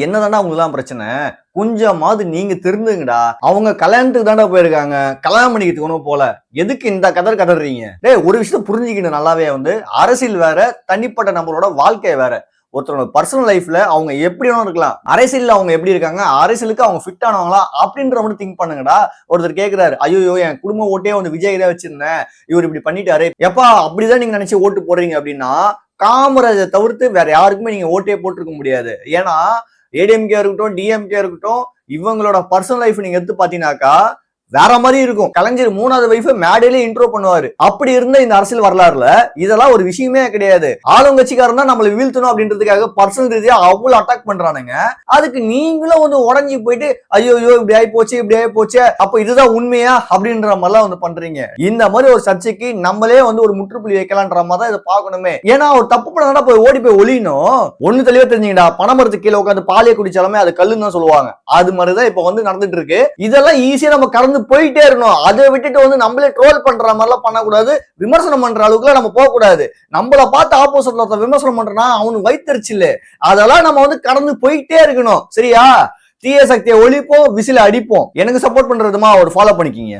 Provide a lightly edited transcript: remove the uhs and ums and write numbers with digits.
என்னதாண்டா உங்களுக்கு பிரச்சனை? கொஞ்சமாவது நீங்க திருந்துங்கடா. அவங்க கல்யாணத்துக்கு தாண்டா போயிருக்காங்க, கல்யாணம் பண்ணிக்கிறதுக்கு ஒண்ணும் போல. எதுக்கு இந்த கதறீங்க? டேய், ஒரு விஷயத்த புரிஞ்சுக்கணும் நல்லாவே. அரசியல் வேற, தனிப்பட்ட நம்மளோட வாழ்க்கை வேற. ஒருத்தரோட பர்சனல் லைஃப்ல அவங்க எப்படி வேணும் இருக்கலாம். அரசியல்ல அவங்க எப்படி இருக்காங்க, அரசியலுக்கு அவங்க ஃபிட் ஆனவங்களா அப்படின்ற மட்டும் திங்க் பண்ணுங்கடா. ஒருத்தர் கேக்குறாரு, ஐயோ என் குடும்ப ஓட்டே விஜய் தான் வச்சிருந்தேன், இவர் இப்படி பண்ணிட்டாரு. எப்பா அப்படிதான் நீங்க நினைச்சு ஓட்டு போடுறீங்க அப்படின்னா, காமராஜை தவிர்த்து வேற யாருக்குமே நீங்க ஓட்டே போட்டிருக்க முடியாது. ஏன்னா ஏடிஎம்கே இருக்கட்டும், டிஎம்கே இருக்கட்டும், இவங்களோட பர்சனல் லைஃப் நீங்க எடுத்து பாத்தீங்கன்னாக்கா வேற மாதிரி இருக்கும். கலைஞர் 3வது வைஃப் மேடையிலே இன்ட்ரோ பண்ணுவாரு. அப்படி இருந்த இந்த அரசியல் வரலாறுல இதெல்லாம் ஒரு விஷயமே கிடையாது. ஆளுங்கட்சிக்காரன் தான் நம்மளை வீழ்த்தணும் அப்படின்றதுக்காக பர்சனல் ரீதியா அவ்வளவு அட்டாக் பண்றானுங்க. அதுக்கு நீங்களும் உடஞ்சி போயிட்டு ஐயோ இப்படி ஆகி போச்சு, அப்ப இதுதான் உண்மையா அப்படின்ற மாதிரிலாம் பண்றீங்க. இந்த மாதிரி ஒரு சர்ச்சைக்கு நம்மளே ஒரு முற்றுப்புள்ளி வைக்கலான்ற மாதிரி தான் இதை பார்க்கணுமே. ஏன்னா ஒரு தப்பு பண்ணா போய் ஓடி போய் ஒளியணும். ஒண்ணு தெளிவா தெரிஞ்சுங்கடா, பனைமரத்துக்கு கீழே உட்காந்து பாலியை குடிச்சாலுமே அது கல்லுன்னு தான் சொல்லுவாங்க. அது மாதிரிதான் இப்ப நடந்துட்டு இருக்கு. இதெல்லாம் ஈஸியா நம்ம கடந்து போயிட்டே இருக்கணும். அதை விட்டுட்டு நம்மளே ட்ரோல் பண்ற மாதிரிலாம் பண்ணக்கூடாது. விமர்சனம் பண்ற அளவுக்கு நம்ம போக கூடாது. நம்மள பார்த்து ஆப்போசிட்ல விமர்சனம் பண்றனா அவனுக்கு வைத்தறிச்சில்ல. அதெல்லாம் நம்ம கடந்து போயிட்டே இருக்கணும். சரியா? தீய சக்தியை ஒழிப்போம், விசில அடிப்போம். எனக்கு சப்போர்ட் பண்றதுமா ஒரு ஃபாலோ பண்ணிக்கிங்க.